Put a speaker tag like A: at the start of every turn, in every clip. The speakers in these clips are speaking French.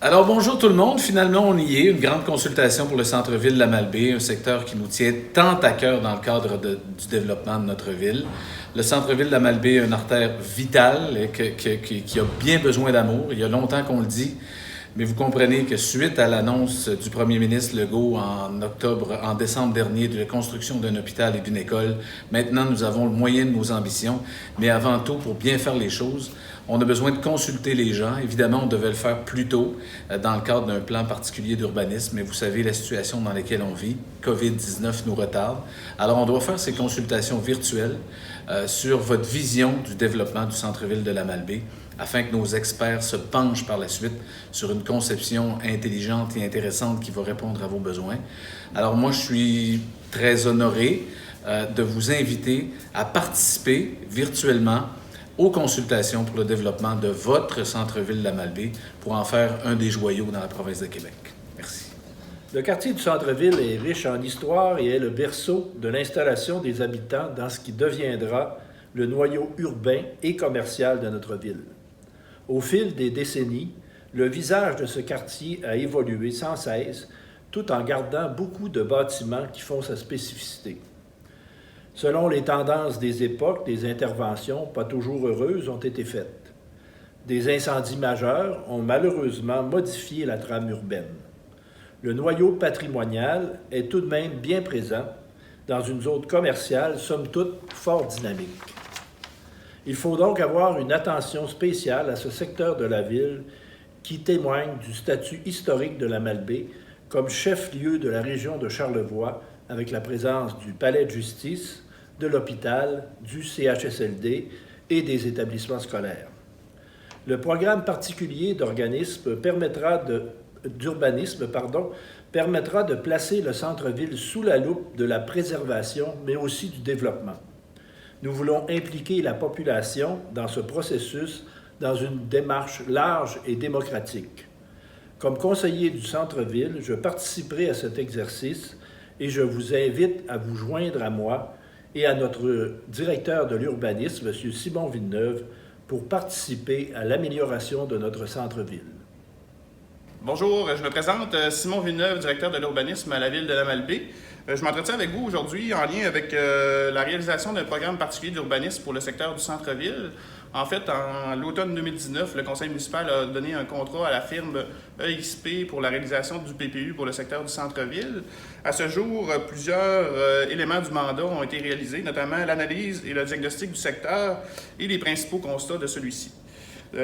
A: Alors bonjour tout le monde, finalement on y est, une grande consultation pour le centre-ville de la Malbaie, un secteur qui nous tient tant à cœur dans le cadre du développement de notre ville. Le centre-ville de la Malbaie est une artère vitale et qui a bien besoin d'amour. Il y a longtemps qu'on le dit, mais vous comprenez que suite à l'annonce du premier ministre Legault en décembre dernier de la construction d'un hôpital et d'une école, maintenant nous avons le moyen de nos ambitions, mais avant tout, pour bien faire les choses, on a besoin de consulter les gens. Évidemment, on devait le faire plus tôt dans le cadre d'un plan particulier d'urbanisme, mais vous savez la situation dans laquelle on vit. COVID-19 nous retarde. Alors, on doit faire ces consultations virtuelles sur votre vision du développement du centre-ville de la Malbaie afin que nos experts se penchent par la suite sur une conception intelligente et intéressante qui va répondre à vos besoins. Alors moi, je suis très honoré de vous inviter à participer virtuellement aux consultations pour le développement de votre centre-ville de la Malbaie pour en faire un des joyaux dans la province de Québec. Merci.
B: Le quartier du centre-ville est riche en histoire et est le berceau de l'installation des habitants dans ce qui deviendra le noyau urbain et commercial de notre ville. Au fil des décennies, le visage de ce quartier a évolué sans cesse, tout en gardant beaucoup de bâtiments qui font sa spécificité. Selon les tendances des époques, des interventions, pas toujours heureuses, ont été faites. Des incendies majeurs ont malheureusement modifié la trame urbaine. Le noyau patrimonial est tout de même bien présent dans une zone commerciale, somme toute, fort dynamique. Il faut donc avoir une attention spéciale à ce secteur de la ville qui témoigne du statut historique de la Malbaie comme chef-lieu de la région de Charlevoix avec la présence du palais de justice, de l'hôpital, du CHSLD et des établissements scolaires. Le programme particulier d'urbanisme permettra de placer le centre-ville sous la loupe de la préservation, mais aussi du développement. Nous voulons impliquer la population dans ce processus dans une démarche large et démocratique. Comme conseiller du centre-ville, je participerai à cet exercice et je vous invite à vous joindre à moi et à notre directeur de l'urbanisme, M. Simon Villeneuve, pour participer à l'amélioration de notre centre-ville.
C: Bonjour, je me présente, Simon Villeneuve, directeur de l'urbanisme à la ville de la Malbaie. Je m'entretiens avec vous aujourd'hui en lien avec la réalisation d'un programme particulier d'urbanisme pour le secteur du centre-ville. En fait, en l'automne 2019, le conseil municipal a donné un contrat à la firme EXP pour la réalisation du PPU pour le secteur du centre-ville. À ce jour, plusieurs éléments du mandat ont été réalisés, notamment l'analyse et le diagnostic du secteur et les principaux constats de celui-ci.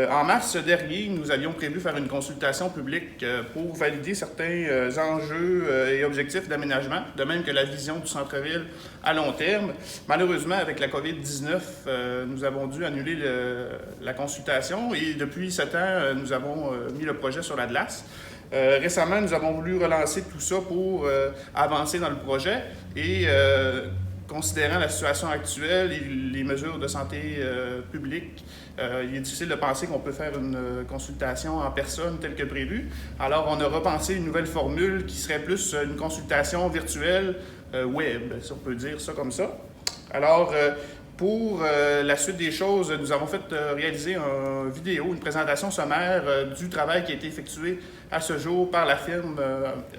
C: En mars dernier, nous avions prévu faire une consultation publique pour valider certains enjeux et objectifs d'aménagement, de même que la vision du centre-ville à long terme. Malheureusement, avec la COVID-19, nous avons dû annuler la consultation et depuis ce temps, nous avons mis le projet sur la glace. Récemment, nous avons voulu relancer tout ça pour avancer dans le projet et considérant la situation actuelle et les mesures de santé publique, il est difficile de penser qu'on peut faire une consultation en personne telle que prévu. Alors, on a repensé une nouvelle formule qui serait plus une consultation virtuelle web, si on peut dire ça comme ça. Alors, pour la suite des choses, nous avons fait réaliser une vidéo, une présentation sommaire du travail qui a été effectué à ce jour par la firme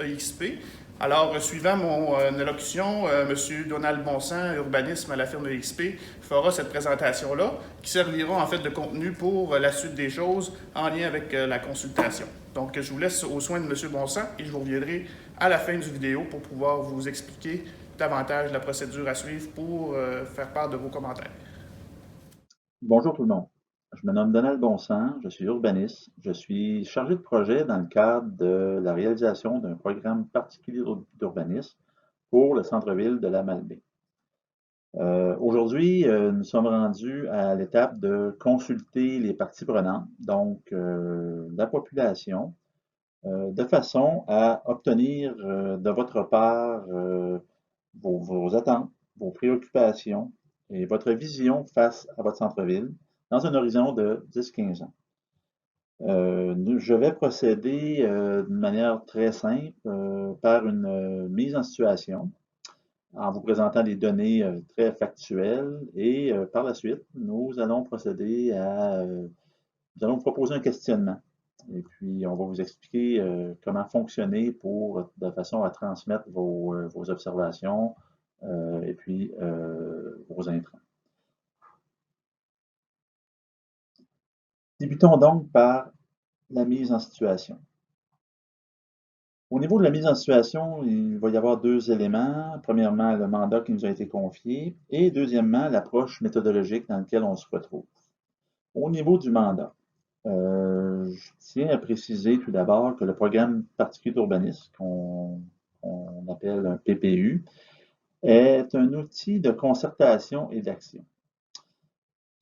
C: EXP. Alors, suivant mon allocution, M. Donald Bonsan, urbanisme à la firme EXP, fera cette présentation-là, qui servira en fait de contenu pour la suite des choses en lien avec la consultation. Donc, je vous laisse aux soins de M. Bonsan et je vous reviendrai à la fin du vidéo pour pouvoir vous expliquer davantage la procédure à suivre pour faire part de vos commentaires.
D: Bonjour tout le monde. Je me nomme Donald Bonsan, je suis urbaniste. Je suis chargé de projet dans le cadre de la réalisation d'un programme particulier d'urbanisme pour le centre-ville de la Malbaie. Aujourd'hui, nous sommes rendus à l'étape de consulter les parties prenantes, donc la population, de façon à obtenir de votre part vos attentes, vos préoccupations et votre vision face à votre centre-ville dans un horizon de 10-15 ans. Je vais procéder d'une manière très simple par une mise en situation en vous présentant des données très factuelles et par la suite, nous allons procéder à, nous allons vous proposer un questionnement Et puis, on va vous expliquer comment fonctionner de façon à transmettre vos observations et puis vos intrants. Débutons donc par la mise en situation. Au niveau de la mise en situation, il va y avoir deux éléments. Premièrement, le mandat qui nous a été confié et deuxièmement, l'approche méthodologique dans laquelle on se retrouve. Au niveau du mandat, je tiens à préciser tout d'abord que le programme particulier d'urbanisme, qu'on appelle un PPU, est un outil de concertation et d'action.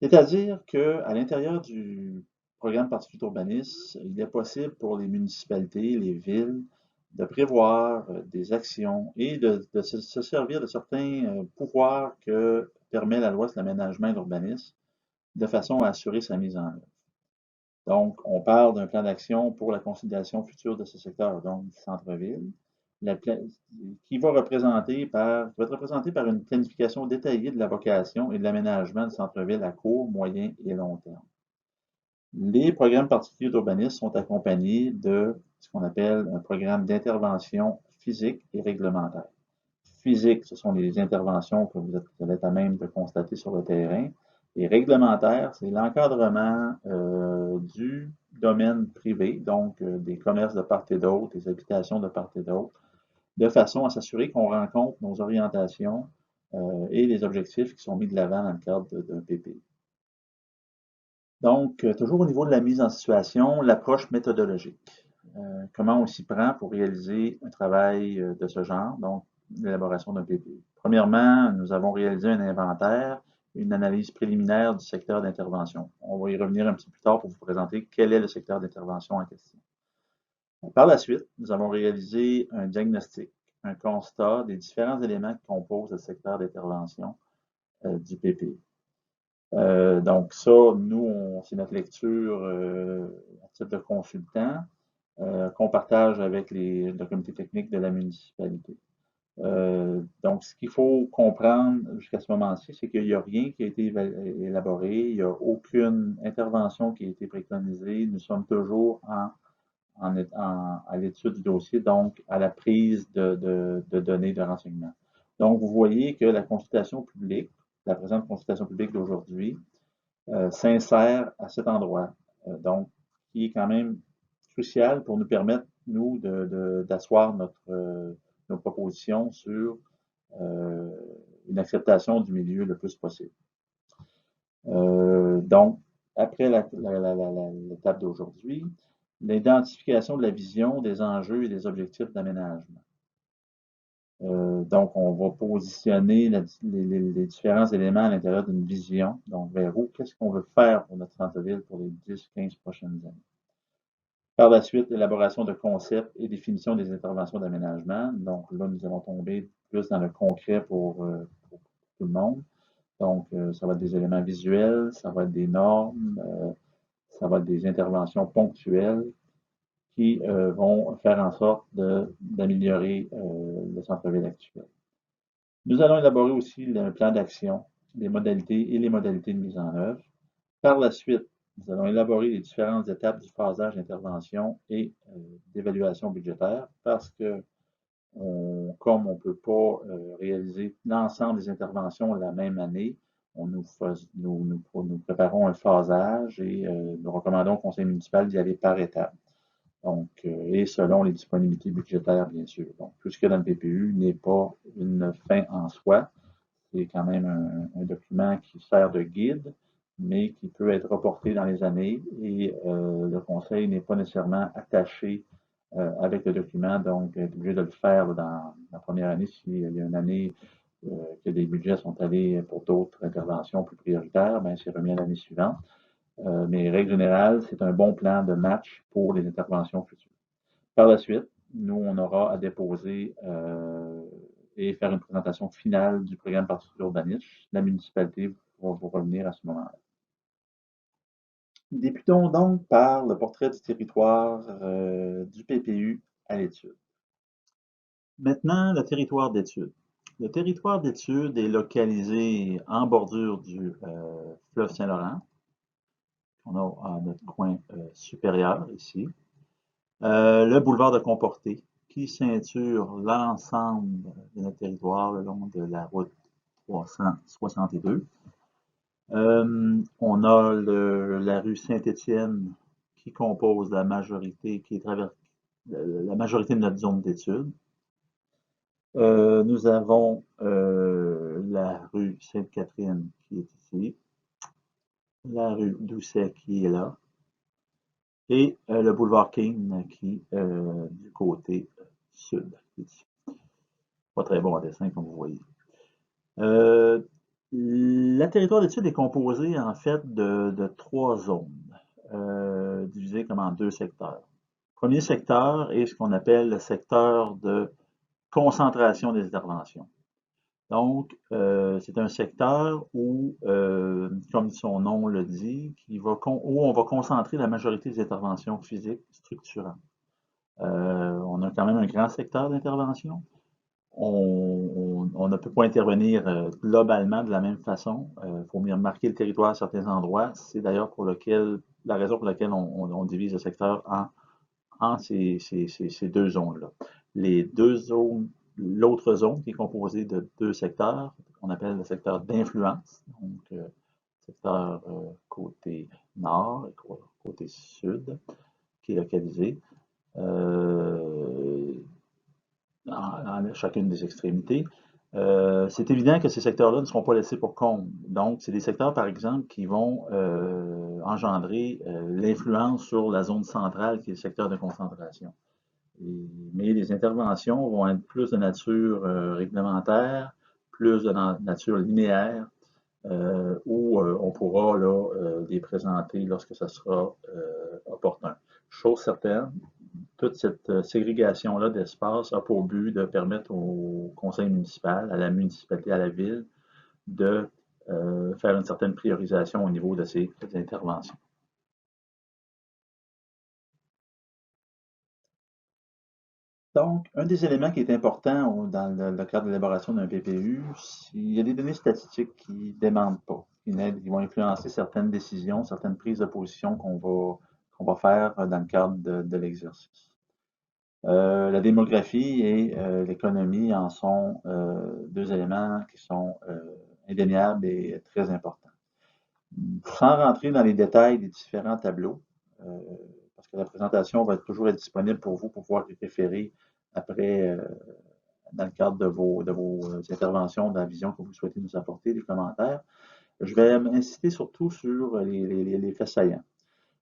D: C'est-à-dire qu'à l'intérieur du programme particulier d'urbanisme, il est possible pour les municipalités, les villes, de prévoir des actions et de se servir de certains pouvoirs que permet la loi sur l'aménagement et l'urbanisme de façon à assurer sa mise en œuvre. Donc, on parle d'un plan d'action pour la consolidation future de ce secteur, donc du centre-ville, qui va être représenté par une planification détaillée de la vocation et de l'aménagement du centre-ville à court, moyen et long terme. Les programmes particuliers d'urbanisme sont accompagnés de ce qu'on appelle un programme d'intervention physique et réglementaire. Physique, ce sont les interventions que vous êtes à même de constater sur le terrain. Et réglementaire, c'est l'encadrement du domaine privé, donc des commerces de part et d'autre, des habitations de part et d'autre, de façon à s'assurer qu'on rencontre nos orientations et les objectifs qui sont mis de l'avant dans le cadre d'un PPI. Donc, toujours au niveau de la mise en situation, l'approche méthodologique. Comment on s'y prend pour réaliser un travail de ce genre, donc l'élaboration d'un PPI. Premièrement, nous avons réalisé un inventaire, une analyse préliminaire du secteur d'intervention. On va y revenir un petit peu plus tard pour vous présenter quel est le secteur d'intervention en question. Par la suite, nous avons réalisé un diagnostic, un constat des différents éléments qui composent le secteur d'intervention du PPI. Donc ça, nous, c'est notre lecture à titre de consultant qu'on partage avec le comité technique de la municipalité. Donc, ce qu'il faut comprendre jusqu'à ce moment-ci, c'est qu'il n'y a rien qui a été élaboré, il n'y a aucune intervention qui a été préconisée. Nous sommes toujours à l'étude du dossier, donc à la prise de données de renseignement. Donc, vous voyez que la consultation publique, la présente consultation publique d'aujourd'hui, s'insère à cet endroit, donc qui est quand même crucial pour nous permettre, nous, d'asseoir nos propositions sur une acceptation du milieu le plus possible. Donc, après l'étape d'aujourd'hui, l'identification de la vision, des enjeux et des objectifs d'aménagement. Donc, on va positionner les différents éléments à l'intérieur d'une vision. Donc, vers où, qu'est-ce qu'on veut faire pour notre centre-ville pour les 10-15 prochaines années. Par la suite, élaboration de concepts et définition des interventions d'aménagement. Donc, là, nous allons tomber plus dans le concret pour tout le monde. Donc, ça va être des éléments visuels, ça va être des normes, ça va être des interventions ponctuelles qui vont faire en sorte d'améliorer le centre-ville actuel. Nous allons élaborer aussi le plan d'action, les modalités et les modalités de mise en œuvre. Par la suite, nous allons élaborer les différentes étapes du phasage d'intervention et d'évaluation budgétaire parce que, comme on ne peut pas réaliser l'ensemble des interventions la même année, nous préparons un phasage et nous recommandons au conseil municipal d'y aller par étapes. Donc, et selon les disponibilités budgétaires, bien sûr. Donc, tout ce qu'il y a dans le PPU n'est pas une fin en soi. C'est quand même un document qui sert de guide, mais qui peut être reporté dans les années et le conseil n'est pas nécessairement attaché avec le document, donc est obligé de le faire dans la première année s'il y a une année que les budgets sont allés pour d'autres interventions plus prioritaires, bien, c'est remis à l'année suivante. Mais règle générale, c'est un bon plan de match pour les interventions futures. Par la suite, nous, on aura à déposer et faire une présentation finale du programme particulier d'urbanisme. La municipalité va vous revenir à ce moment-là. Débutons donc par le portrait du territoire du PPU à l'étude. Maintenant, le territoire d'étude. Le territoire d'étude est localisé en bordure du fleuve Saint-Laurent, On a à notre coin supérieur ici. Le boulevard de Comporté, qui ceinture l'ensemble de notre territoire le long de la route 362. On a la rue Saint-Étienne qui compose la majorité, la majorité de notre zone d'études. Nous avons la rue Sainte-Catherine qui est ici, la rue Doucet qui est là, et le boulevard King qui est du côté sud. Ici. Pas très bon à dessin comme vous voyez. Le territoire d'études est composé en fait de 3 zones, divisées comme en 2 secteurs. Le premier secteur est ce qu'on appelle le secteur de concentration des interventions. Donc, c'est un secteur où, comme son nom le dit, où on va concentrer la majorité des interventions physiques structurantes. On a quand même un grand secteur d'intervention. On ne peut pas intervenir globalement de la même façon. Il faut venir marquer le territoire à certains endroits. C'est d'ailleurs la raison pour laquelle on divise le secteur en ces 2 zones-là. L'autre zone qui est composée de 2 secteurs, qu'on appelle le secteur d'influence, donc secteur côté nord et côté sud, qui est localisé à chacune des extrémités. C'est évident que ces secteurs-là ne seront pas laissés pour compte. Donc, c'est des secteurs, par exemple, qui vont engendrer l'influence sur la zone centrale, qui est le secteur de concentration. Mais les interventions vont être plus de nature réglementaire, plus de nature linéaire, où on pourra les présenter lorsque ça sera opportun. Chose certaine, toute cette ségrégation-là d'espace a pour but de permettre au conseil municipal, à la municipalité, à la ville, de faire une certaine priorisation au niveau de ces interventions. Donc, un des éléments qui est important dans le cadre de l'élaboration d'un PPU, il y a des données statistiques qui ne démentent pas, qui vont influencer certaines décisions, certaines prises de position qu'on va faire dans le cadre de l'exercice. La démographie et l'économie en sont 2 éléments qui sont indéniables et très importants. Sans rentrer dans les détails des différents tableaux, parce que la présentation va toujours être disponible pour vous pour pouvoir y référer après, dans le cadre de vos interventions, de la vision que vous souhaitez nous apporter, des commentaires. Je vais insister surtout sur les faits saillants.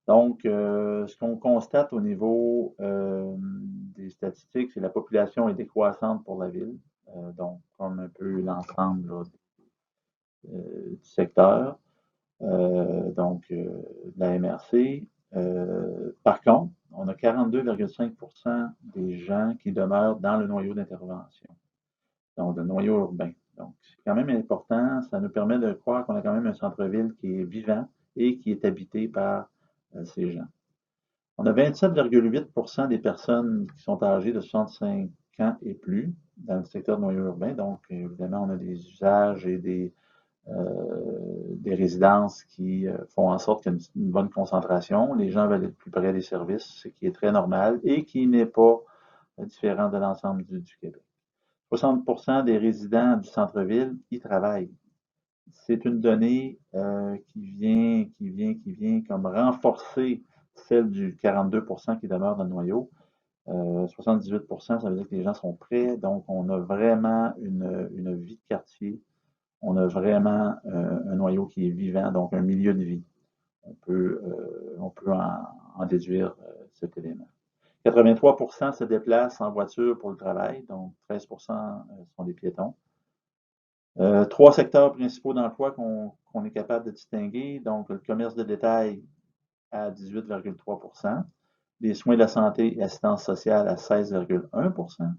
D: Donc, ce qu'on constate au niveau des statistiques, c'est que la population est décroissante pour la ville, donc comme un peu l'ensemble du secteur, donc de la MRC. Par contre, on a 42,5% des gens qui demeurent dans le noyau d'intervention, donc le noyau urbain. Donc, c'est quand même important. Ça nous permet de croire qu'on a quand même un centre-ville qui est vivant et qui est habité par ces gens. On a 27,8% des personnes qui sont âgées de 65 ans et plus dans le secteur de noyau urbain. Donc, évidemment, on a des usages et des résidences qui font en sorte qu'il y a une bonne concentration. Les gens veulent être plus près des services, ce qui est très normal et qui n'est pas différent de l'ensemble du Québec. 60% des résidents du centre-ville y travaillent. C'est une donnée qui vient comme renforcer celle du 42% qui demeure dans le noyau. 78%, ça veut dire que les gens sont prêts, donc on a vraiment une vie de quartier. On a vraiment un noyau qui est vivant, donc un milieu de vie. On peut en déduire cet élément. 83% se déplacent en voiture pour le travail, donc 13% sont des piétons. 3 secteurs principaux d'emploi qu'on est capable de distinguer, donc le commerce de détail à 18,3%, les soins de la santé et assistance sociale à 16,1%,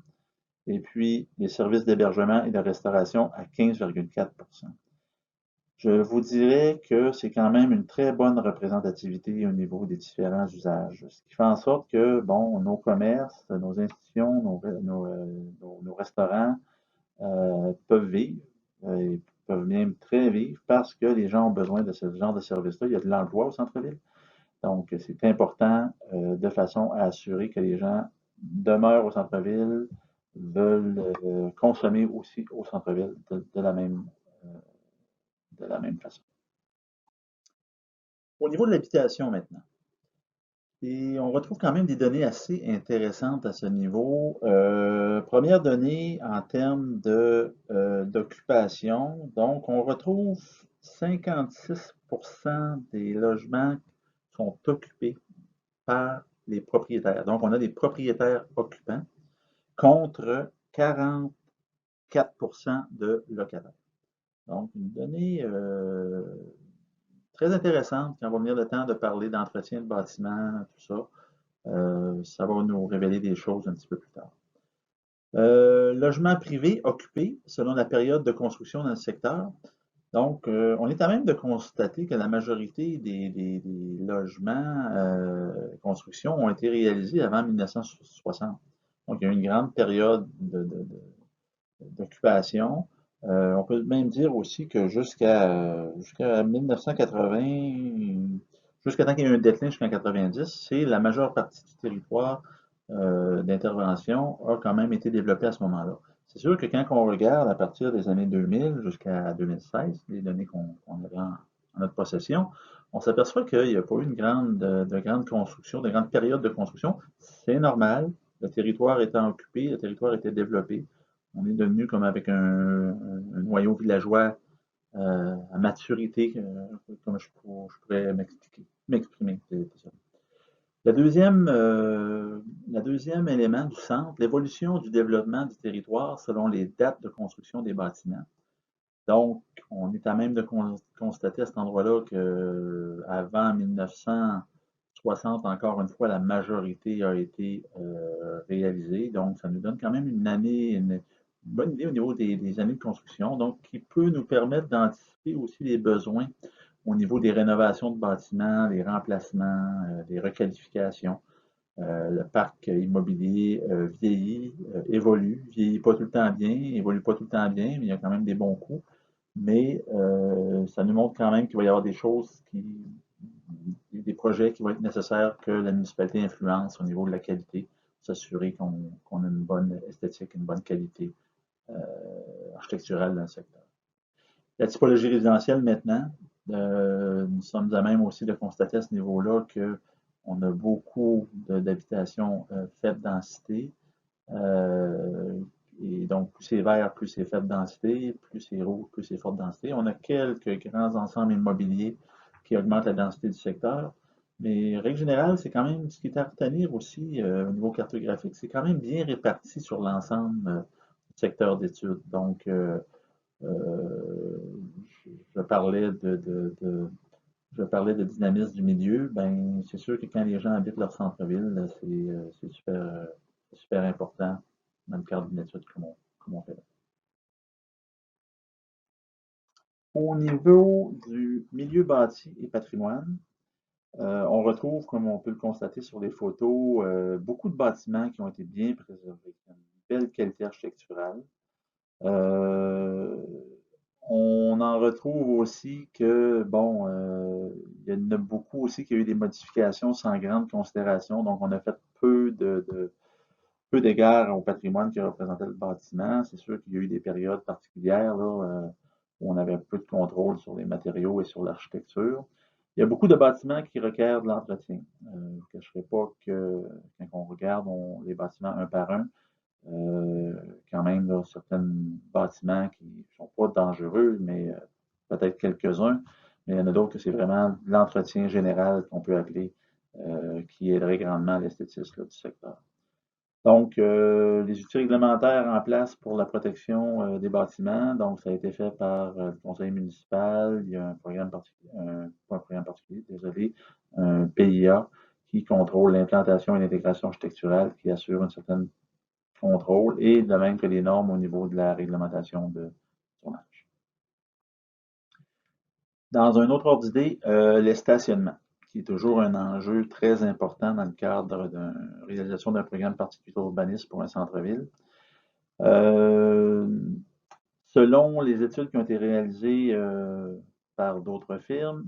D: et puis les services d'hébergement et de restauration à 15,4%. Je vous dirais que c'est quand même une très bonne représentativité au niveau des différents usages, ce qui fait en sorte que, bon, nos commerces, nos institutions, nos restaurants peuvent vivre et peuvent bien très vivre parce que les gens ont besoin de ce genre de service-là. Il y a de l'emploi au centre-ville. Donc, c'est important de façon à assurer que les gens demeurent au centre-ville, veulent consommer aussi au centre-ville de la même façon. Au niveau de l'habitation maintenant, et on retrouve quand même des données assez intéressantes à ce niveau. Première donnée en termes d'occupation, donc on retrouve 56% des logements sont occupés par les propriétaires. Donc, on a des propriétaires occupants contre 44% de locataires. Donc, une donnée très intéressante quand on va venir le temps de parler d'entretien de bâtiments, tout ça. Ça va nous révéler des choses un petit peu plus tard. Logement privé occupé selon la période de construction dans le secteur. Donc, on est à même de constater que la majorité des logements construction ont été réalisés avant 1960. Donc, il y a eu une grande période d'occupation. On peut même dire aussi que jusqu'à 1980, jusqu'à temps qu'il y ait eu un déclin jusqu'en 90, c'est la majeure partie du territoire d'intervention a quand même été développée à ce moment-là. C'est sûr que quand on regarde à partir des années 2000 jusqu'à 2016, les données qu'on avait en notre possession, on s'aperçoit qu'il n'y a pas eu de grande construction, de grande période de construction. C'est normal. Le territoire étant occupé, le territoire était développé. On est devenu comme avec un noyau villageois à maturité, comme je pourrais m'exprimer. Le deuxième élément du centre, l'évolution du développement du territoire selon les dates de construction des bâtiments. Donc, on est à même de constater à cet endroit-là qu'avant 1960, encore une fois, la majorité a été réalisée. Donc, ça nous donne quand même une bonne idée au niveau des années de construction, donc qui peut nous permettre d'anticiper aussi les besoins au niveau des rénovations de bâtiments, les remplacements, des requalifications. Le parc immobilier vieillit, vieillit pas tout le temps bien, évolue pas tout le temps bien, mais il y a quand même des bons coups. Mais ça nous montre quand même qu'il va y avoir des projets qui vont être nécessaires que la municipalité influence au niveau de la qualité, s'assurer qu'on a une bonne esthétique, une bonne qualité architecturale dans le secteur. La typologie résidentielle maintenant, nous sommes à même aussi de constater à ce niveau-là qu'on a beaucoup d'habitations faible densité. Et donc, plus c'est vert, plus c'est faible densité, plus c'est rouge, plus c'est forte densité. On a quelques grands ensembles immobiliers qui augmentent la densité du secteur. Mais règle générale, c'est quand même ce qui est à retenir aussi au niveau cartographique, c'est quand même bien réparti sur l'ensemble du secteur d'études. Donc, je parlais de dynamisme du milieu. Ben, c'est sûr que quand les gens habitent leur centre-ville, c'est super important dans le cadre d'une étude comme on fait là. Au niveau du milieu bâti et patrimoine, on retrouve, comme on peut le constater sur les photos, beaucoup de bâtiments qui ont été bien préservés, une belle qualité architecturale. On en retrouve aussi que, bon, il y en a beaucoup aussi qui ont eu des modifications sans grande considération. Donc, on a fait peu d'égard au patrimoine qui représentait le bâtiment. C'est sûr qu'il y a eu des périodes particulières là, où on avait peu de contrôle sur les matériaux et sur l'architecture. Il y a beaucoup de bâtiments qui requièrent de l'entretien. Je ne vous cacherai pas que quand on regarde les bâtiments un par un, quand même, là, certains bâtiments qui ne sont pas dangereux, mais peut-être quelques-uns, mais il y en a d'autres que c'est vraiment l'entretien général qu'on peut appeler, qui aiderait grandement l'esthétisme du secteur. Donc, les outils réglementaires en place pour la protection des bâtiments, donc ça a été fait par le conseil municipal, il y a un programme particulier, pas un programme particulier, désolé, un PIA qui contrôle l'implantation et l'intégration architecturale, qui assure un certain contrôle, et de même que les normes au niveau de la réglementation de tournage. Dans un autre ordre d'idée, les stationnements, qui est toujours un enjeu très important dans le cadre de la réalisation d'un programme particulier d'urbanisme pour un centre-ville. Selon les études qui ont été réalisées par d'autres firmes,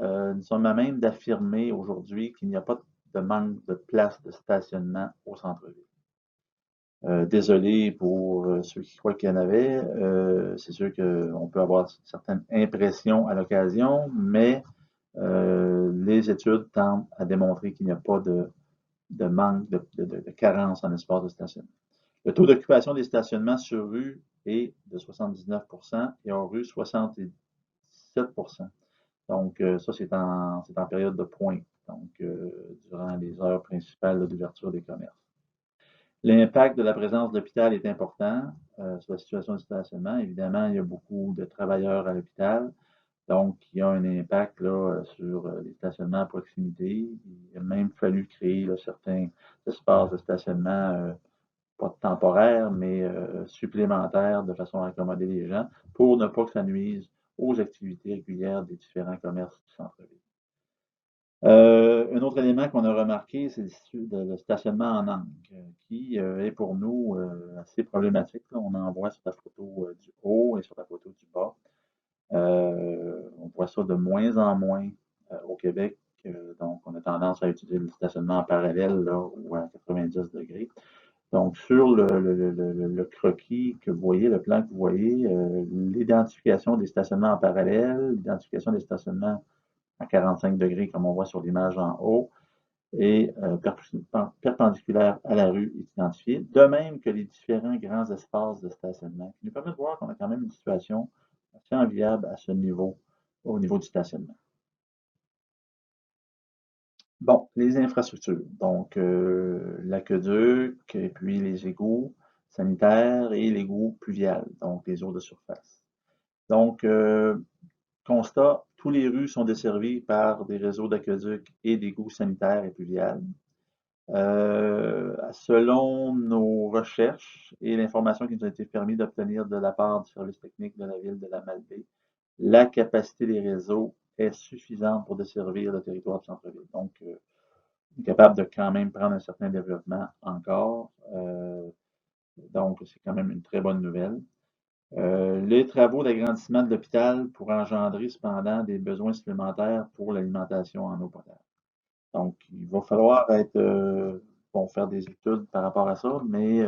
D: nous sommes à même d'affirmer aujourd'hui qu'il n'y a pas de manque de places de stationnement au centre-ville. Désolé pour ceux qui croient qu'il y en avait. C'est sûr qu'on peut avoir certaines impressions à l'occasion, mais les études tendent à démontrer qu'il n'y a pas de manque, de carence en espace de stationnement. Le taux d'occupation des stationnements sur rue est de 79% et hors rue 77%. Donc, ça, c'est en période de pointe, donc durant les heures principales d'ouverture des commerces. L'impact de la présence de l'hôpital est important sur la situation de stationnement. Évidemment, il y a beaucoup de travailleurs à l'hôpital, donc il y a un impact là, sur les stationnements à proximité. Il a même fallu créer là, certains espaces de stationnement, pas temporaires, mais supplémentaires, de façon à accommoder les gens, pour ne pas que ça nuise aux activités régulières des différents commerces du centre-ville. Un autre élément qu'on a remarqué, c'est le stationnement en angle, qui est pour nous assez problématique. Là. On en voit sur la photo du haut et sur la photo du bas. On voit ça de moins en moins au Québec. Donc, on a tendance à utiliser le stationnement en parallèle là, ou à 90 degrés. Donc, sur le croquis que vous voyez, le plan que vous voyez, l'identification des stationnements en parallèle, l'identification des stationnements à 45 degrés, comme on voit sur l'image en haut, et perpendiculaire à la rue est identifiée, de même que les différents grands espaces de stationnement, qui nous permettent de voir qu'on a quand même une situation assez enviable à ce niveau, au niveau du stationnement. Bon, les infrastructures. Donc, l'aqueduc, et puis les égouts sanitaires et l'égout pluvial, donc les eaux de surface. Donc, constat, tous les rues sont desservies par des réseaux d'aqueduc et d'égouts sanitaires et pluviales. Selon nos recherches et l'information qui nous a été permis d'obtenir de la part du service technique de la ville de la Malbaie, la capacité des réseaux est suffisante pour desservir le territoire du centre-ville. Donc, on est capable de quand même prendre un certain développement encore. Donc, c'est quand même une très bonne nouvelle. Les travaux d'agrandissement de l'hôpital pourraient engendrer cependant des besoins supplémentaires pour l'alimentation en eau potable. Donc, il va falloir faire des études par rapport à ça, mais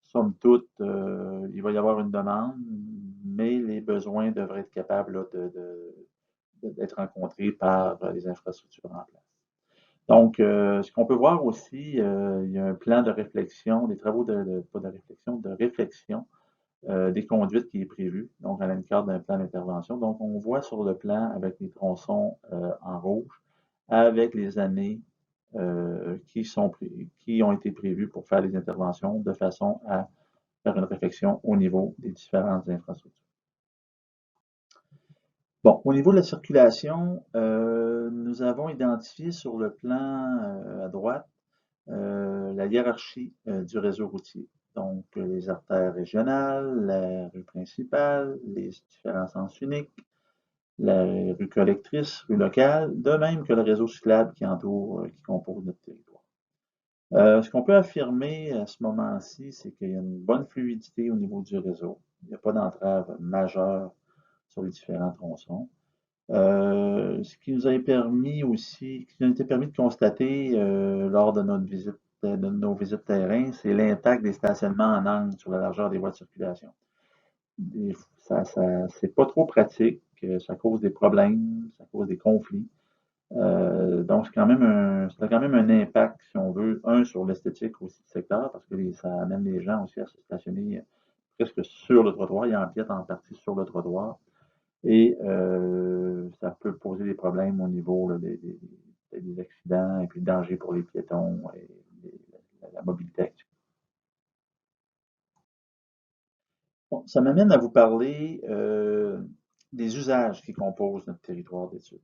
D: somme toute, il va y avoir une demande, mais les besoins devraient être capables d'être rencontrés par les infrastructures en place. Donc, ce qu'on peut voir aussi, il y a un plan de réflexion, des travaux pas de réflexion, de réflexion des conduites qui est prévu, donc dans le cadre d'un plan d'intervention. Donc, on voit sur le plan avec les tronçons en rouge, avec les années qui ont été prévues pour faire les interventions de façon à faire une réflexion au niveau des différentes infrastructures. Bon, au niveau de la circulation, nous avons identifié sur le plan à droite la hiérarchie du réseau routier. Donc, les artères régionales, la rue principale, les différents sens uniques, la rue collectrice, rue locale, de même que le réseau cyclable qui compose notre territoire. Ce qu'on peut affirmer à ce moment-ci, c'est qu'il y a une bonne fluidité au niveau du réseau. Il n'y a pas d'entrave majeure sur les différents tronçons. Ce qui nous a permis aussi, qui nous a été permis de constater lors de nos visites terrain, c'est l'impact des stationnements en angle sur la largeur des voies de circulation. C'est pas trop pratique, ça cause des problèmes, ça cause des conflits. Donc, ça a quand même un impact, si on veut, sur l'esthétique aussi du secteur, parce que ça amène les gens aussi à se stationner presque sur le trottoir. Ils empiètent en partie sur le trottoir. Et ça peut poser des problèmes au niveau là, des accidents et puis le danger pour les piétons et la mobilité actuelle. Bon, ça m'amène à vous parler des usages qui composent notre territoire d'études.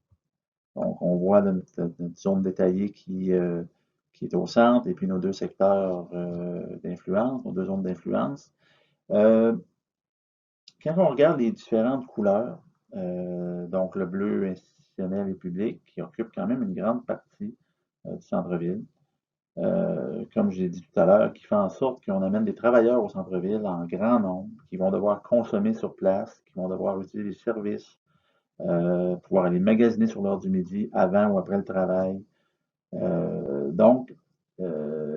D: Donc, on voit notre zone détaillée qui est au centre et puis nos deux secteurs d'influence, nos deux zones d'influence. Quand on regarde les différentes couleurs, donc le bleu institutionnel et public, qui occupe quand même une grande partie du centre-ville. comme je l'ai dit tout à l'heure, qui fait en sorte qu'on amène des travailleurs au centre-ville en grand nombre, qui vont devoir consommer sur place, qui vont devoir utiliser les services, pouvoir aller magasiner sur l'heure du midi, avant ou après le travail.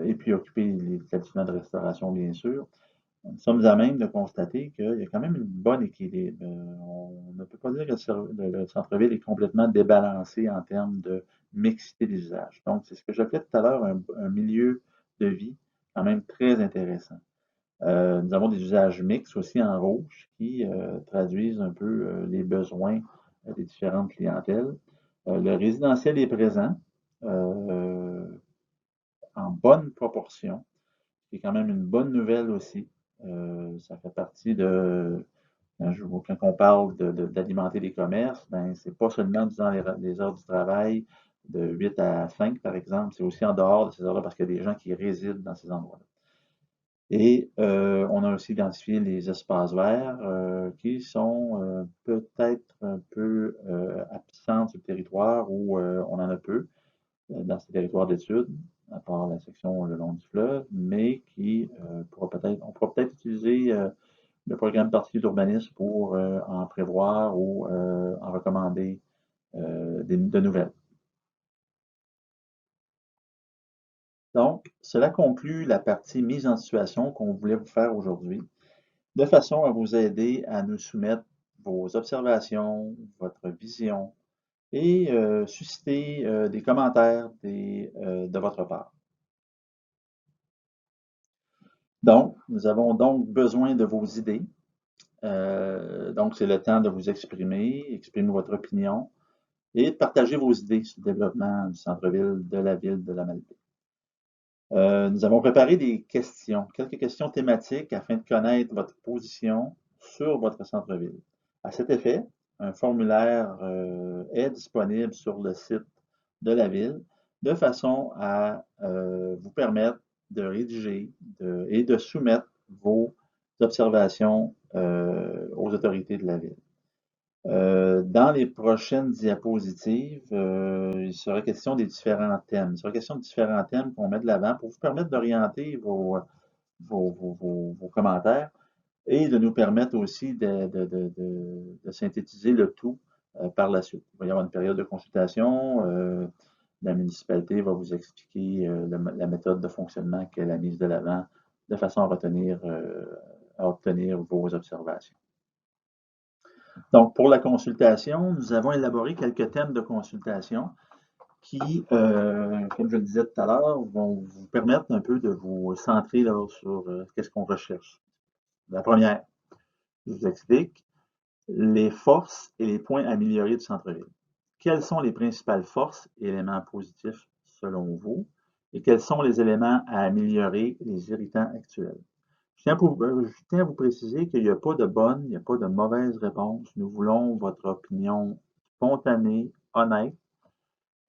D: Et puis occuper les établissements de restauration, bien sûr. Nous sommes à même de constater qu'il y a quand même un bon équilibre. On ne peut pas dire que le centre-ville est complètement débalancé en termes de mixité des usages. Donc, c'est ce que j'appelais tout à l'heure un milieu de vie quand même très intéressant. Nous avons des usages mixtes aussi en rouge qui traduisent un peu les besoins des différentes clientèles. Le résidentiel est présent en bonne proportion, ce qui est quand même une bonne nouvelle aussi. Ça fait partie de, quand on parle d'alimenter les commerces, ben, c'est pas seulement durant les heures du travail de 8 à 5, par exemple, c'est aussi en dehors de ces heures-là parce qu'il y a des gens qui résident dans ces endroits-là. Et on a aussi identifié les espaces verts qui sont peut-être un peu absents sur le territoire où on en a peu dans ces territoires d'études, à part la section le long du fleuve, mais on pourra peut-être utiliser le programme particulier d'urbanisme pour en prévoir ou en recommander de nouvelles. Donc, cela conclut la partie mise en situation qu'on voulait vous faire aujourd'hui, de façon à vous aider à nous soumettre vos observations, votre vision et susciter des commentaires de votre part. Donc, nous avons donc besoin de vos idées. Donc, c'est le temps de vous exprimer votre opinion et de partager vos idées sur le développement du centre-ville de la ville de la Malbaie. Nous avons préparé des questions, quelques questions thématiques afin de connaître votre position sur votre centre-ville. À cet effet, un formulaire est disponible sur le site de la ville de façon à vous permettre de rédiger et de soumettre vos observations aux autorités de la ville. Dans les prochaines diapositives, il sera question des différents thèmes. Il sera question de différents thèmes qu'on met de l'avant pour vous permettre d'orienter vos commentaires et de nous permettre aussi de synthétiser le tout par la suite. Il va y avoir une période de consultation. La municipalité va vous expliquer la méthode de fonctionnement qu'elle a mise de l'avant de façon à obtenir vos observations. Donc, pour la consultation, nous avons élaboré quelques thèmes de consultation qui, comme je le disais tout à l'heure, vont vous permettre un peu de vous centrer là, sur qu'est-ce qu'on recherche. La première, je vous explique, les forces et les points améliorés du centre-ville. Quelles sont les principales forces et éléments positifs selon vous et quels sont les éléments à améliorer, les irritants actuels? Je tiens à vous préciser qu'il n'y a pas de bonne, il n'y a pas de mauvaise réponse. Nous voulons votre opinion spontanée, honnête.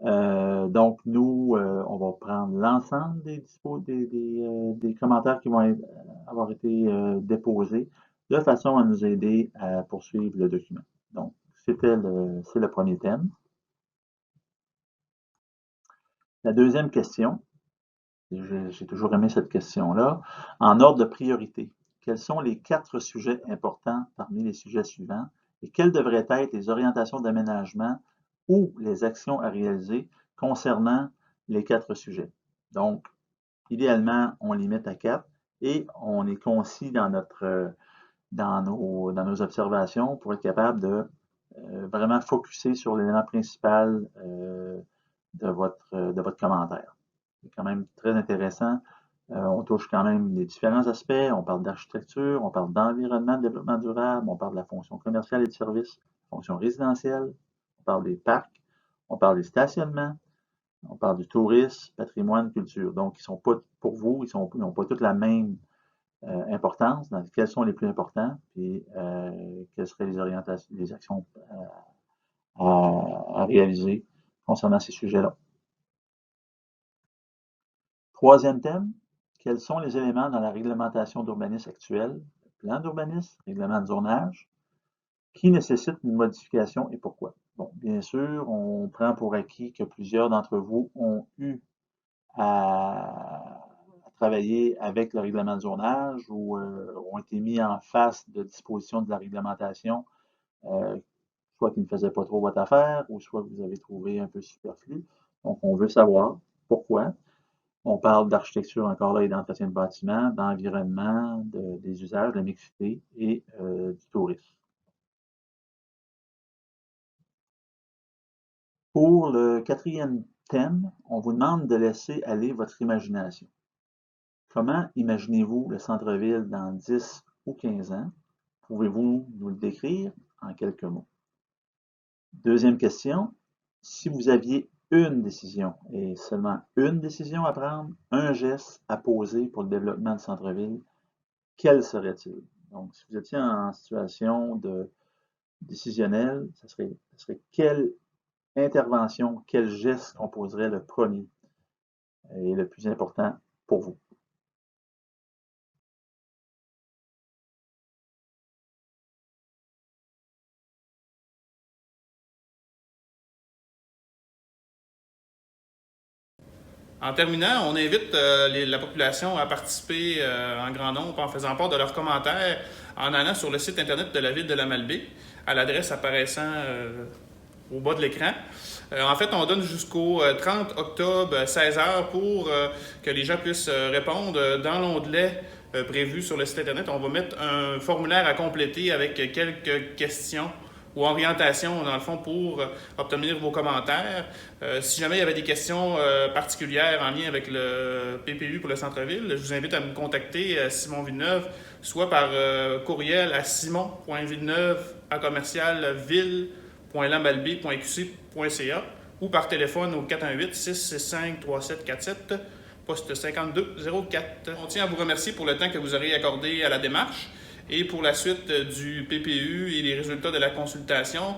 D: Donc, nous, on va prendre l'ensemble des commentaires qui vont avoir été déposés de façon à nous aider à poursuivre le document. Donc, c'est le premier thème. La deuxième question, j'ai toujours aimé cette question-là, en ordre de priorité. Quels sont les 4 sujets importants parmi les sujets suivants et quelles devraient être les orientations d'aménagement ou les actions à réaliser concernant les 4 sujets? Donc, idéalement, on limite à 4 et on est concis dans nos observations pour être capable de vraiment focusser sur l'élément principal de votre commentaire. C'est quand même très intéressant. On touche quand même les différents aspects. On parle d'architecture, on parle d'environnement, de développement durable, on parle de la fonction commerciale et de services, fonction résidentielle, on parle des parcs, on parle des stationnements, on parle du tourisme, patrimoine, culture. Donc, ils sont pas, pour vous, ils n'ont pas toutes la même importance. Quels sont les plus importants, puis quelles seraient les orientations, les actions à réaliser concernant ces sujets-là. Troisième thème, quels sont les éléments dans la réglementation d'urbanisme actuelle, plan d'urbanisme, règlement de zonage, qui nécessitent une modification et pourquoi? Bon, bien sûr, on prend pour acquis que plusieurs d'entre vous ont eu à travailler avec le règlement de zonage ou ont été mis en face de dispositions de la réglementation, soit qui ne faisaient pas trop votre affaire ou soit que vous avez trouvé un peu superflu. Donc, on veut savoir pourquoi. On parle d'architecture encore là et d'entretien de bâtiments, d'environnement, des usages, de la mixité et du tourisme. Pour le quatrième thème, on vous demande de laisser aller votre imagination. Comment imaginez-vous le centre-ville dans 10 ou 15 ans? Pouvez-vous nous le décrire en quelques mots? Deuxième question, si vous aviez une décision et seulement une décision à prendre, un geste à poser pour le développement de centre-ville, quel serait-il? Donc, si vous étiez en situation décisionnelle, ce serait quelle intervention, quel geste qu'on poserait le premier et le plus important pour vous?
C: En terminant, on invite la population à participer en grand nombre en faisant part de leurs commentaires en allant sur le site internet de la ville de la Malbaie à l'adresse apparaissant au bas de l'écran. En fait, on donne jusqu'au 30 octobre 16h pour que les gens puissent répondre dans l'onglet prévu sur le site internet. On va mettre un formulaire à compléter avec quelques questions ou orientation, dans le fond, pour obtenir vos commentaires. Si jamais il y avait des questions particulières en lien avec le PPU pour le centre-ville, je vous invite à me contacter, Simon Villeneuve, soit par courriel à simon.villeneuve@ville.lamalbaie.qc.ca ou par téléphone au 418-665-3747, poste 5204. On tient à vous remercier pour le temps que vous aurez accordé à la démarche. Et pour la suite du PPU et les résultats de la consultation,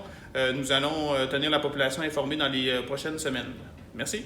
C: nous allons tenir la population informée dans les prochaines semaines. Merci.